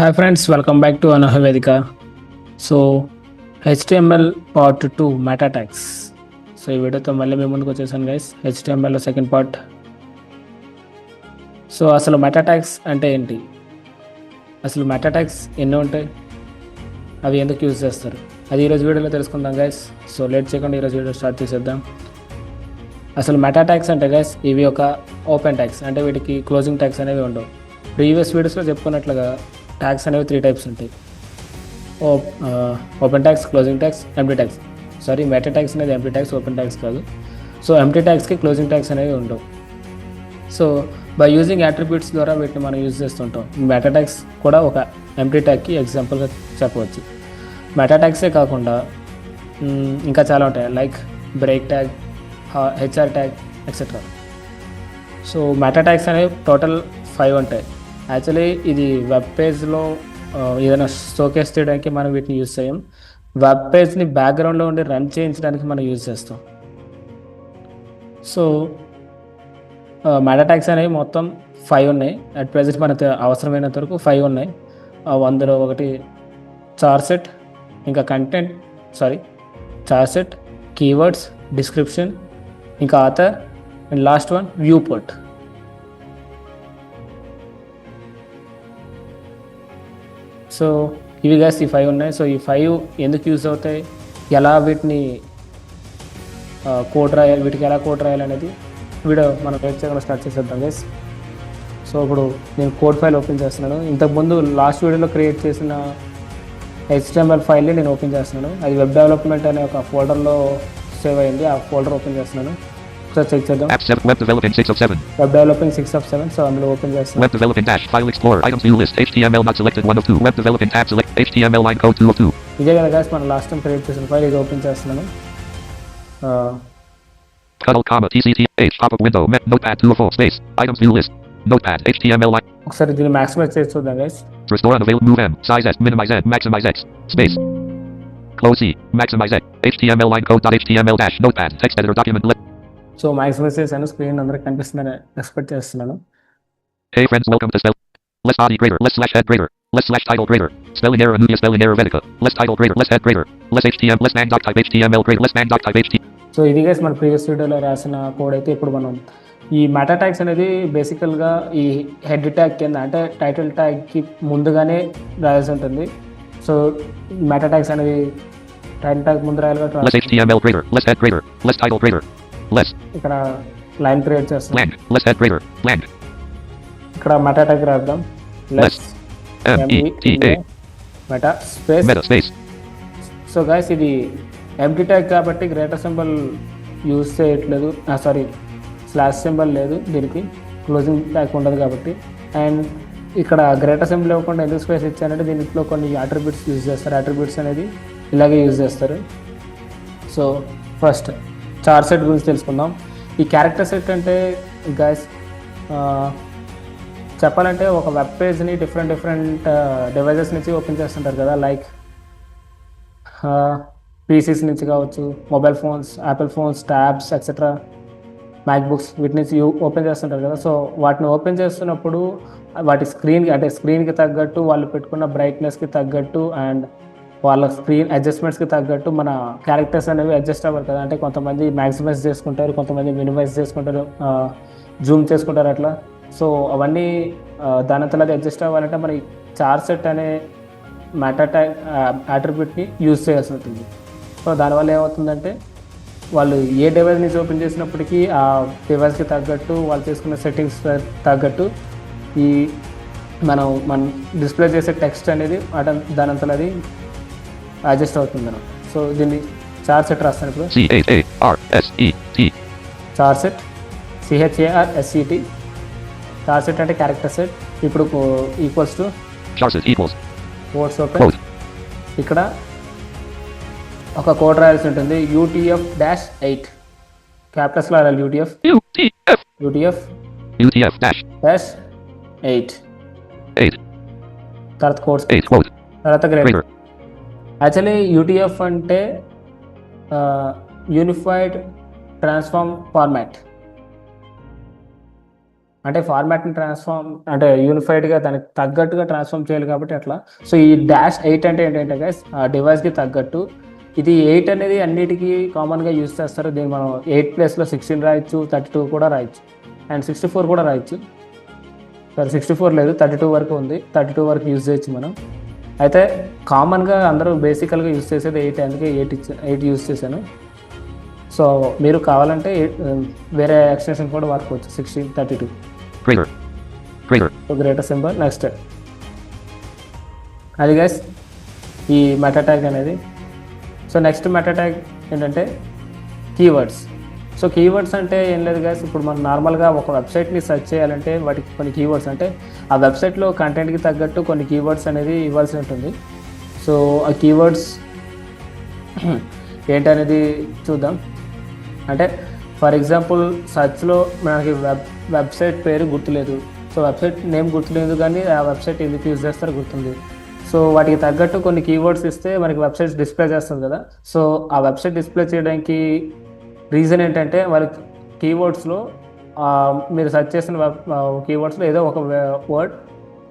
Hi friends, welcome back to Anaha Vedika. So HTML part 2 meta tags. So ఈ వీడియోతో మళ్ళీ మేము ముందుకు వచ్చేసాను guys. HTML second part. So అసలు మెటా ట్యాగ్స్ అంటే ఏంటి, అసలు మెటా ట్యాగ్స్ ఎన్ని ఉంటాయి, అవి ఎందుకు యూజ్ చేస్తారు, అది ఈరోజు వీడియోలో తెలుసుకుందాం గైస్. సో లేట్ చేయకుండా ఈరోజు వీడియో స్టార్ట్ చేసేద్దాం. అసలు మెటా ట్యాగ్స్ అంటే గైస్ ఇవి ఒక ఓపెన్ ట్యాగ్స్, అంటే వీటికి క్లోజింగ్ ట్యాగ్స్ అనేవి ఉండవు. ప్రీవియస్ వీడియోస్లో చెప్పుకున్నట్లుగా ట్యాగ్స్ అనేవి 3 టైప్స్ ఉంటాయి: open tags, closing tags, empty tags. Sorry, meta tags అనేది ఎంప్టీ ట్యాగ్స్, ఓపెన్ ట్యాగ్స్ కాదు. సో ఎంప్టీ ట్యాగ్స్కి క్లోజింగ్ ట్యాగ్స్ అనేవి ఉండవు. సో బై యూజింగ్ అట్రిబ్యూట్స్ ద్వారా వీటిని మనం యూజ్ చేస్తుంటాం. మెటా ట్యాగ్స్ కూడా ఒక ఎంప్టీ ట్యాగ్కి ఎగ్జాంపుల్గా చెప్పవచ్చు. మెటా ట్యాగ్సే కాకుండా ఇంకా చాలా ఉంటాయి, like break tag, HR tag, etcetera. So meta tags అనేవి టోటల్ 5 ఉంటాయి. యాక్చువల్లీ ఇది వెబ్ పేజ్లో ఏదైనా షోకేస్ చేయడానికి మనం వీటిని యూజ్ చేయం. వెబ్ పేజ్ని బ్యాక్గ్రౌండ్లో ఉండి రన్ చేయించడానికి మనం యూజ్ చేస్తాం. సో మెటా ట్యాగ్స్ అనేవి మొత్తం 5 ఉన్నాయి. అట్ ప్రెజెంట్ మనకు అవసరమైనంత వరకు 5 ఉన్నాయి. అందులో ఒకటి చార్సెట్, ఇంకా కంటెంట్, చార్సెట్, కీవర్డ్స్, డిస్క్రిప్షన్, ఇంకా author, and last one viewport. So ఇవి గైస్ ఈ 5 ఉన్నాయి. సో ఈ 5 ఎందుకు యూజ్ అవుతాయి, ఎలా వీటిని కోడ్ రాయాలి, వీటికి ఎలా కోడ్ రాయాలి అనేది వీడియో మనం వెయిట్ చేయకుండా స్టార్ట్ చేసేద్దాం గైస్. సో ఇప్పుడు నేను కోడ్ ఫైల్ ఓపెన్ చేస్తున్నాను. ఇంతకుముందు లాస్ట్ వీడియోలో క్రియేట్ చేసిన HTML ఫైల్ని నేను ఓపెన్ చేస్తున్నాను. అది వెబ్ డెవలప్మెంట్ అనే ఒక ఫోల్డర్లో సేవ్ అయింది. ఆ ఫోల్డర్ ఓపెన్ చేస్తున్నాను. ఒకసారి చెక్ చేద్దాం. Web developing 6 of 7. Web developing 6 of 7. So అందులో ఓపెన్ చేస్తున్నాను. Web developing dash file explorer items view list HTML not selected 1 of 2. Web developing tab select HTML line code 2 of 2. ఇదే కదా guys మనం last time create చేసిన file. ఇది open చేస్తున్నాను. Cuddle comma TCTH pop up window notepad 2 of 4 space items view list notepad HTML line. ఒకసారి దీన్ని maximise చేసి చూద్దాం guys. Restore unavailable move M size S minimize N maximize X space close C maximize X HTML line code dot HTML dash notepad text editor document so maximise చేశాను. Screen అందరికి కనిపిస్తుందని expect చేస్తున్నాను. Hey friends, welcome to spell less body greater less slash head greater less slash title greater spelling error Anudia spelling error Vedica less title greater less head greater less HTML less man doc type HTML greater less man doc type HTML. So ఇది guys మన previous వీడియోలో రాసిన code. అయితే ఇప్పుడు మనం ఈ meta tags అనేది బేసికల్గా ఈ హెడ్ ట్యాగ్ కింద, అంటే టైటిల్ ట్యాగ్కి ముందుగానే రాయాల్సి ఉంటుంది. సో మెటా ట్యాగ్స్ అనేది టైటిల్ ట్యాగ్ ముందు రాయాలి కాబట్టి less HTML greater less head greater less title greater less ఇక్కడ లైన్ క్రియేట్ చేస్తాం. land less head greater land ఇక్కడ మెటా ట్యాగ్ రాద్దాం. Less META meta space meta space. So guys ఇది empty tag కాబట్టి greater symbol use చేయట్లేదు. Slash symbol లేదు దీనికి, closing tag ఉండదు కాబట్టి. అండ్ ఇక్కడ గ్రేటర్ సింబల్ ఇవ్వకుండా ఎందుకు స్పేస్ ఇచ్చారంటే దీంట్లో కొన్ని అట్రిబ్యూట్స్ యూజ్ చేస్తారు. అట్రిబ్యూట్స్ అనేది ఇలాగే యూజ్ చేస్తారు. సో ఫస్ట్ చార్ సెట్ గురించి తెలుసుకుందాం. ఈ క్యారెక్టర్ సెట్ అంటే గైస్ చెప్పాలంటే ఒక వెబ్ పేజ్ని డిఫరెంట్ డివైజెస్ నుంచి ఓపెన్ చేస్తుంటారు కదా, లైక్ పీసీస్ నుంచి కావచ్చు, mobile phones, Apple phones, tabs, etcetera, MacBooks, వీటి నుంచి ఓపెన్ చేస్తుంటారు కదా. సో వాటిని ఓపెన్ చేస్తున్నప్పుడు వాటి స్క్రీన్కి తగ్గట్టు, వాళ్ళు పెట్టుకున్న బ్రైట్నెస్కి తగ్గట్టు అండ్ వాళ్ళ స్క్రీన్ అడ్జస్ట్మెంట్స్కి తగ్గట్టు మన క్యారెక్టర్స్ అనేవి అడ్జస్ట్ అవ్వాలి కదా. అంటే కొంతమంది మ్యాక్సిమైజ్ చేసుకుంటారు, కొంతమంది మినిమైజ్ చేసుకుంటారు, జూమ్ చేసుకుంటారు అట్లా. సో అవన్నీ దానంతలో అది అడ్జస్ట్ అవ్వాలంటే మన చార్ సెట్ అనే మెటా ట్యాగ్ అట్రిబ్యూట్ని యూజ్ చేయాల్సి ఉంటుంది. సో దానివల్ల ఏమవుతుందంటే వాళ్ళు ఏ డివైస్ నుంచి ఓపెన్ చేసినప్పటికీ ఆ డివైస్కి తగ్గట్టు, వాళ్ళు చేసుకున్న సెట్టింగ్స్ తగ్గట్టు ఈ మనం డిస్ప్లే చేసే టెక్స్ట్ అనేది దానంతలో అది అడ్జస్ట్ అవుతుంది మనం. సో దీన్ని చార్ సెట్ రాస్తాను ఇప్పుడు. చార్ సెట్ CHARSET. చార్ సెట్ అంటే క్యారెక్టర్ సెట్. ఇప్పుడు ఈక్వల్స్ టు కోడ్స్ ఓపెన్. ఇక్కడ ఒక కోడ్ రాయాల్సి ఉంటుంది. UTF-8 క్యాపిటల్స్లో రాయాలి. UTF-8 తర్వాత కోడ్స్ తర్వాత గ్రేటర్. యాక్చువల్లీ UTF అంటే యూనిఫైడ్ ట్రాన్స్ఫార్మ్ ఫార్మాట్. అంటే ఫార్మాట్ని ట్రాన్స్ఫార్మ్ అంటే యూనిఫైడ్గా దానికి తగ్గట్టుగా ట్రాన్స్ఫార్మ్ చేయాలి కాబట్టి అట్లా. సో ఈ -8 అంటే ఏంటంటే గైస్ ఆ డివైస్కి తగ్గట్టు ఇది 8 అనేది అన్నిటికీ కామన్గా యూజ్ చేస్తారు. దీన్ని మనం 8 ప్లేస్లో 16 రాయొచ్చు, 32 కూడా రాయొచ్చు, అండ్ 64 కూడా రాయొచ్చు. సరే 64 లేదు, 32 వరకు ఉంది. 32 వరకు యూజ్ చేయొచ్చు మనం. అయితే కామన్గా అందరూ బేసికల్గా యూజ్ చేసేది 8, అందుకే 8 యూజ్ చేశాను. సో మీరు కావాలంటే వేరే ఎక్స్టెన్షన్ కూడా వాడుకోవచ్చు. 16, 32 Greater. So greater symbol. Next అది గైస్ ఈ మెటా ట్యాగ్ అనేది. సో నెక్స్ట్ మెటా ట్యాగ్ ఏంటంటే కీవర్డ్స్. సో కీవర్డ్స్ అంటే ఏం లేదు గైస్, ఇప్పుడు మనం నార్మల్గా ఒక వెబ్సైట్ని సెర్చ్ చేయాలంటే వాటికి కొన్ని కీవర్డ్స్ అంటే ఆ వెబ్సైట్లో కంటెంట్కి తగ్గట్టు కొన్ని కీవర్డ్స్ అనేది ఇవ్వాల్సి ఉంటుంది. సో ఆ కీవర్డ్స్ ఏంటనేది చూద్దాం. అంటే ఫర్ ఎగ్జాంపుల్ సర్చ్లో మనకి వెబ్సైట్ పేరు గుర్తులేదు, సో వెబ్సైట్ నేమ్ గుర్తులేదు, కానీ ఆ వెబ్సైట్ ఎందుకు యూజ్ చేస్తారో గుర్తుంది. సో వాటికి తగ్గట్టు కొన్ని కీవర్డ్స్ ఇస్తే మనకి వెబ్సైట్స్ డిస్ప్లే చేస్తుంది కదా. సో ఆ వెబ్సైట్ డిస్ప్లే చేయడానికి రీజన్ ఏంటంటే వాళ్ళకి కీవర్డ్స్లో మీరు సెర్చ్ చేసిన కీవర్డ్స్లో ఏదో ఒక వర్డ్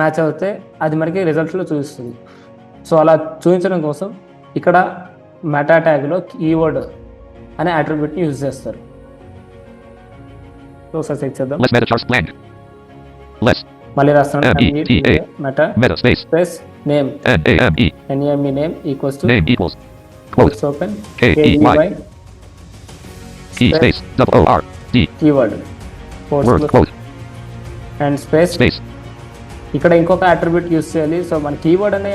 మ్యాచ్ అవుతే అది మనకి రిజల్ట్స్లో చూపిస్తుంది. సో అలా చూపించడం కోసం ఇక్కడ మెటా ట్యాగ్లో కీవర్డ్ అనే అట్రిబ్యూట్ని యూజ్ చేస్తారు. సో ఒకసారి చెక్ చేద్దాం. Less meta charts blank. Less. మళ్ళీ రాస్తాను. META. Meta Meta space. Space name NAME. NAME name equals to Name equals. Quote. Open KEY. Key space. WORD. Keyword Word quote. And space. Space. ఇక్కడ ఇంకొక attribute use చేయాలి. So మన keyword అనే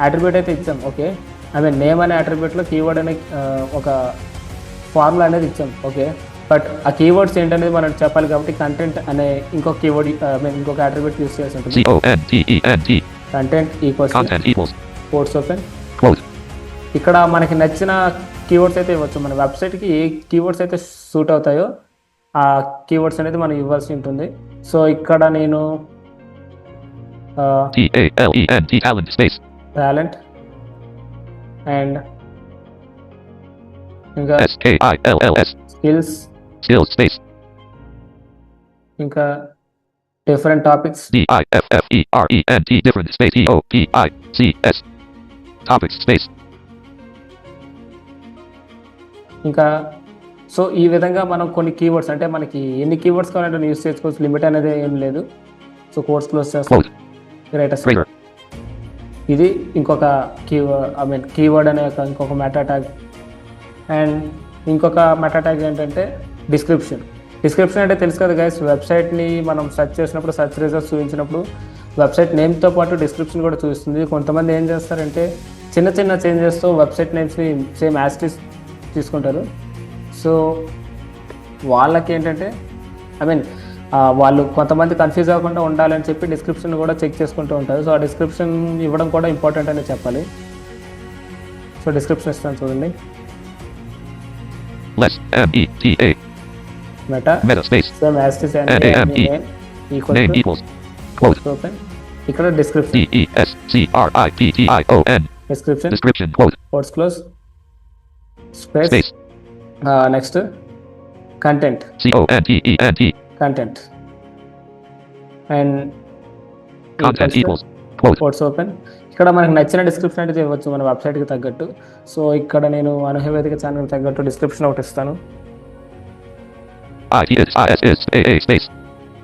attribute అయితే ఇచ్చాం. Okay, I mean name అనే అట్రిబ్యూట్లో keyword అనే ఒక ఫార్ములా అనేది ఇచ్చాం. ఓకే, బట్ ఆ కీవర్డ్స్ ఏంటనేది మనం చెప్పాలి కాబట్టి కంటెంట్ అనే ఇంకొక కీవర్డ్ ఐ మీన్ ఇంకొక అట్రిబ్యూట్ యూజ్ చేయాల్సి ఉంటుంది. CONTENT. Content equals Content equals. Course open. Quote. ఇక్కడ మనకి నచ్చిన కీవర్డ్స్ అయితే ఇవ్వచ్చు. మన వెబ్సైట్కి ఏ కీవర్డ్స్ అయితే సూట్ అవుతాయో ఆ కీవర్డ్స్ అనేది మనం ఇవ్వాల్సి ఉంటుంది. సో ఇక్కడ నేను TALENT. Talent space. Talent and ఇంకా SKILLS. Skills, Skills space. ఇంకా different topics, DIFFERENT. Different space. EOPICS. Topics space. ఇంకా సో ఈ విధంగా మనం కొన్ని కీవర్డ్స్ అంటే మనకి ఎన్ని కీవర్డ్స్ కావాలంటే యూస్ చేసుకోవచ్చు, లిమిట్ అనేది ఏం లేదు. సో కోర్స్ క్లోజ్ చేస్తాం. Quote. Greatest Greater. ఇది ఇంకొక కీవర్డ్ ఐ మీన్ కీవర్డ్ అనే ఇంకొక మెటా ట్యాగ్. అండ్ ఇంకొక మెటా ట్యాగ్ ఏంటంటే డిస్క్రిప్షన్. డిస్క్రిప్షన్ అంటే తెలుసు కదా గైస్, వెబ్సైట్ని మనం సెర్చ్ చేసినప్పుడు సెర్చ్ రిజల్ట్స్ చూపించినప్పుడు వెబ్సైట్ నేమ్తో పాటు డిస్క్రిప్షన్ కూడా చూపిస్తుంది. కొంతమంది ఏం చేస్తారంటే చిన్న చిన్న చేంజెస్తో వెబ్సైట్ నేమ్స్ని సేమ్ యాస్టిస్ తీసుకుంటారు. సో వాళ్ళకి ఏంటంటే ఐ మీన్ వాళ్ళు కొంతమంది కన్ఫ్యూజ్ అవ్వకుండా ఉండాలని చెప్పి డిస్క్రిప్షన్ కూడా చెక్ చేసుకుంటూ ఉంటారు. సో ఆ డిస్క్రిప్షన్ ఇవ్వడం కూడా ఇంపార్టెంట్ అని చెప్పాలి. సో డిస్క్రిప్షన్ ఇస్తాను చూడండి. Less. META. Meta Meta space. Same as this NAME. Name equals. Quote. Open. ఇక్కడ description DESCRIPTION. Description Description. Quote. Quotes close space. Space. Next content CONTENT. Content and Content equals. Quote. Quotes open. ఇక్కడ మనకు నచ్చిన description అయితే ఇవ్వచ్చు మన వెబ్సైట్కి తగ్గట్టు. So ఇక్కడ నేను అనుహవేదిక ఛానల్ తగ్గట్టు డిస్క్రిప్షన్ ఒకటి ఇస్తాను. ITSISSAA space.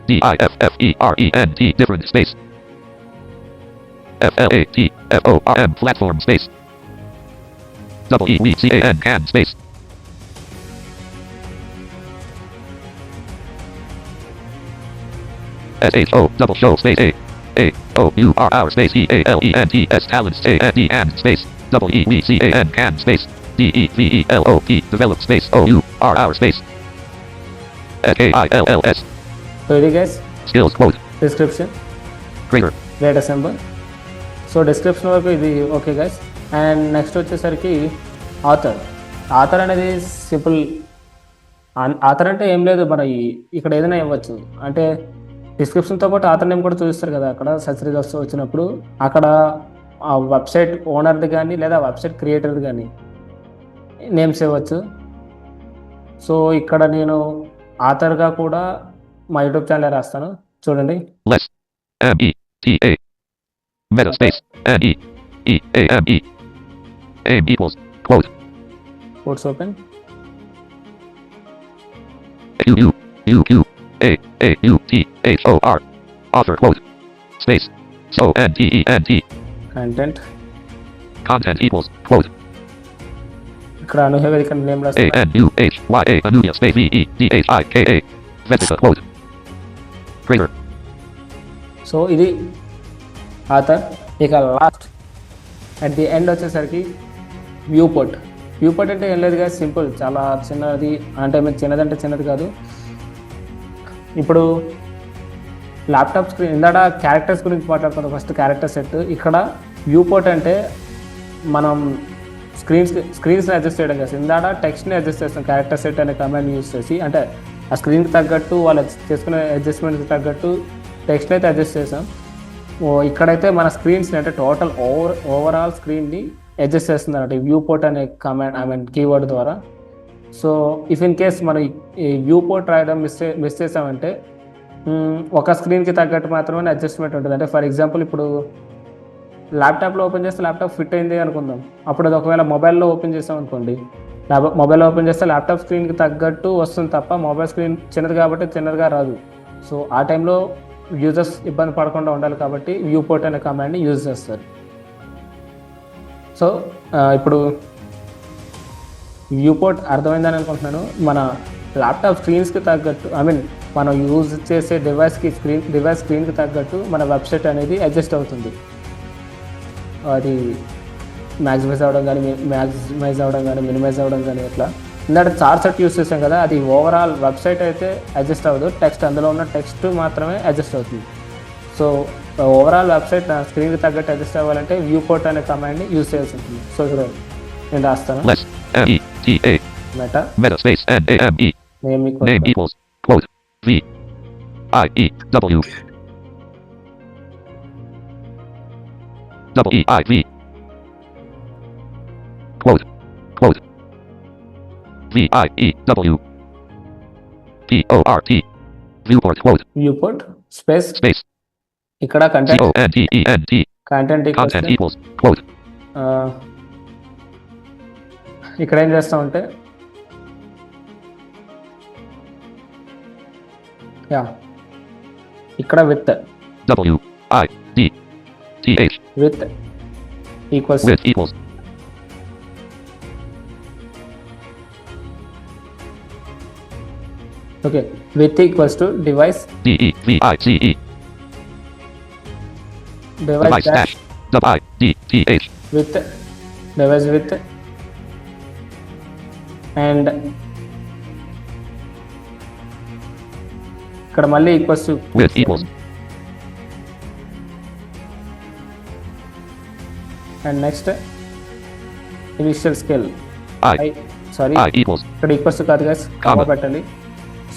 DIFFERENT. Different space. FLATFORM platform space. WECAN can space. SHO double show space AOUR space EALENTS talents AND and space WECAN can space DEVELOP develop space OUR space SKILLS. So ఇది guys Skills quote. Description Greater. Greater symbol. So description వరకు ఇది okay guys. And next వచ్చేసరికి author. Author అనేది simple. Author అంటే ఏం లేదు, మన ఇక్కడ ఏదైనా ఇవ్వచ్చు. అంటే డిస్క్రిప్షన్తో పాటు ఆథర్ నేమ్ కూడా చూపిస్తారు కదా అక్కడ సెర్చ్ రిజల్ట్స్ వచ్చినప్పుడు. అక్కడ ఆ వెబ్సైట్ ఓనర్ది కానీ లేదా వెబ్సైట్ క్రియేటర్ది కానీ నేమ్స్ ఇవ్వచ్చు. సో ఇక్కడ నేను ఆథర్గా కూడా మా యూట్యూబ్ ఛానల్ రాస్తాను చూడండి. less META meta space NEEAME aim equals quote quotes open UUUQAAUTHOR author quote space SONTENT content content equals quote ఇక్కడ అనుహేవేదిక నేమ్ రాస్తాను. ANUHYA Anuya space VEDHIKA Vedika quote creator so ఇది author. ఇక last at the end వచ్చేసరికి view port. View port అంటే ఏం లేదుగా, simple, చాలా చిన్నది. అంటే మీరు చిన్నదంటే చిన్నది కాదు. ఇప్పుడు ల్యాప్టాప్ స్క్రీన్ ఇందాక క్యారెక్టర్స్ గురించి మాట్లాడుకుంటాం. First character set. ఇక్కడ వ్యూ పోర్ట్ అంటే మనం స్క్రీన్స్ని అడ్జస్ట్ చేయడం కదా. ఇందాక టెక్స్ట్ని అడ్జస్ట్ చేస్తాం క్యారెక్టర్ సెట్ అనే కమాండ్ యూస్ చేసి. అంటే ఆ స్క్రీన్కి తగ్గట్టు వాళ్ళు చేసుకునే అడ్జస్ట్మెంట్కి తగ్గట్టు టెక్స్ట్ని అయితే అడ్జస్ట్ చేసాం. ఇక్కడైతే మన స్క్రీన్స్ని అంటే టోటల్ ఓవరాల్ స్క్రీన్ని అడ్జస్ట్ చేస్తుంది అన్నట్టు వ్యూ పోర్ట్ అనే కమాండ్ కీవర్డ్ ద్వారా. సో ఇఫ్ ఇన్ కేస్ మనం ఈ వ్యూ పోర్ట్ రాయడం మిస్ చేసామంటే ఒక స్క్రీన్కి తగ్గట్టు మాత్రమే అడ్జస్ట్మెంట్ ఉంటుంది. అంటే ఫర్ ఎగ్జాంపుల్ ఇప్పుడు ల్యాప్టాప్లో ఓపెన్ చేస్తే ల్యాప్టాప్ ఫిట్ అయింది అనుకుందాం. అప్పుడు అది ఒకవేళ మొబైల్లో ఓపెన్ చేసాం అనుకోండి, మొబైల్లో ఓపెన్ చేస్తే ల్యాప్టాప్ స్క్రీన్కి తగ్గట్టు వస్తుంది తప్ప మొబైల్ స్క్రీన్ చిన్నది కాబట్టి చిన్నదిగా రాదు. సో ఆ టైంలో యూజర్స్ ఇబ్బంది పడకుండా ఉండాలి కాబట్టి వ్యూ పోర్ట్ అనే కమాండ్ని యూజ్ చేస్తారు. సో ఇప్పుడు వ్యూ పోర్ట్ అర్థమైందని అనుకుంటున్నాను. మన ల్యాప్టాప్ స్క్రీన్స్కి తగ్గట్టు మనం యూజ్ చేసే డివైస్ స్క్రీన్కి తగ్గట్టు మన వెబ్సైట్ అనేది అడ్జస్ట్ అవుతుంది. అది మ్యాక్సిమైజ్ అవ్వడం కానీ మినిమైజ్ అవ్వడం కానీ ఇట్లా. ఇందాక చార్ సెట్ యూస్ చేసాం కదా, అది ఓవరాల్ వెబ్సైట్ అయితే అడ్జస్ట్ అవ్వదు. టెక్స్ట్ అందులో ఉన్న టెక్స్ట్ మాత్రమే అడ్జస్ట్ అవుతుంది. సో ఓవరాల్ వెబ్సైట్ నా స్క్రీన్కి తగ్గట్టు అడ్జస్ట్ అవ్వాలంటే వ్యూ పోర్ట్ అనే కమాండ్ని యూజ్ చేయాల్సి ఉంటుంది. సో ఇక్కడ నేను రాస్తాను. meta space NAME name equals quote VIEW WEIV quote VIEW PORT viewport quote viewport space ఇక్కడ కంటెంట్ equals quote ఇక్కడ ఏం చేస్తామంటే ఇక్కడ with WIDTH with equals okay with equals to device DEVICE device dash WIDTH with device with and ఇక్కడ మళ్ళీ equals to with equals and next initial scale I equals ఇక్కడ equals కాదు guys, comma పెట్టండి.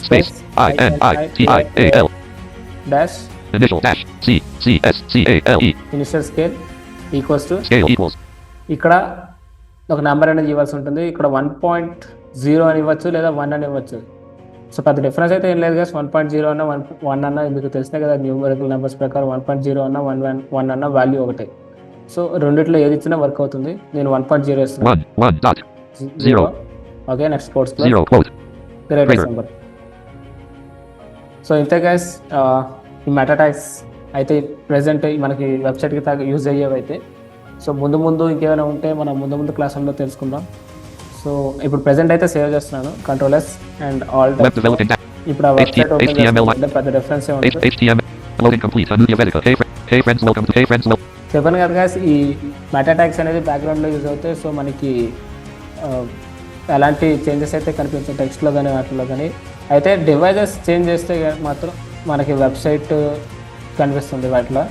space INITIAL dash initial dash CSCALE initial scale equals to scale equals ఇక్కడ ఒక number అనేది ఇవ్వాల్సి ఉంటుంది. ఇక్కడ 1.0 అని ఇవ్వచ్చు లేదా 1 అని ఇవ్వచ్చు. సో పెద్ద డిఫరెన్స్ అయితే ఏం లేదు కదా, 1.0 అన్న 1 అన్న మీకు తెలిసినా కదా, న్యూమరికల్ నెంబర్స్ ప్రకారం 1.0 అన్న 1 అన్న వాల్యూ ఒకటే. సో రెండిట్లో ఏది ఇచ్చినా వర్క్ అవుతుంది. నేను 1.0 ఇస్తున్నాను. 1.0 okay next codes 0 quote greatest number. So ఇంతే గైస్ ఈ మెటా ట్యాగ్స్ అయితే ప్రెసెంట్ మనకి వెబ్సైట్కి యూజ్ అయ్యేవి అయితే. సో ముందు ఇంకేమైనా ఉంటే మనం ముందు క్లాసుల్లో తెలుసుకుందాం. సో ఇప్పుడు ప్రెసెంట్ అయితే సేవ్ చేస్తున్నాను Ctrl+S అండ్ Alt. ఇప్పుడు ఆ వెబ్సైట్ ఓపెన్ చేస్తే పెద్ద డిఫరెన్స్ చెప్పాను కదా గైస్, ఈ మెటా ట్యాగ్స్ అనేది బ్యాక్గ్రౌండ్లో యూజ్ అవుతాయి. సో మనకి ఎలాంటి చేంజెస్ అయితే కనిపించాయి టెక్స్ట్లో కానీ వాటిలో కానీ. అయితే డివైజెస్ చేంజ్ చేస్తే మాత్రం మనకి వెబ్సైట్ కనిపిస్తుంది వాటిలో.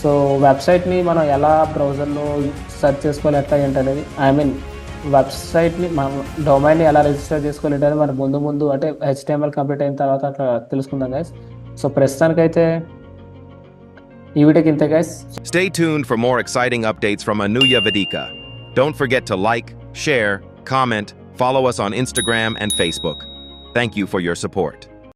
సో వెబ్సైట్ని మనం ఎలా బ్రౌజర్లో సెర్చ్ చేసుకోవాలి ఎట్లా ఏంటనేది, వెబ్సైట్ని మనం డొమైన్ని ఎలా రిజిస్టర్ చేసుకోవాలి అనేది మనం ముందు అంటే HTML కంప్లీట్ అయిన తర్వాత అట్లా తెలుసుకుందాం గైస్. సో ప్రస్తుతానికైతే ఈ వీడియోకి ఇంతే guys. Stay tuned for more exciting updates from Anuya Vedika. Don't forget to like, share, comment, follow us on Instagram and Facebook. Thank you for your support.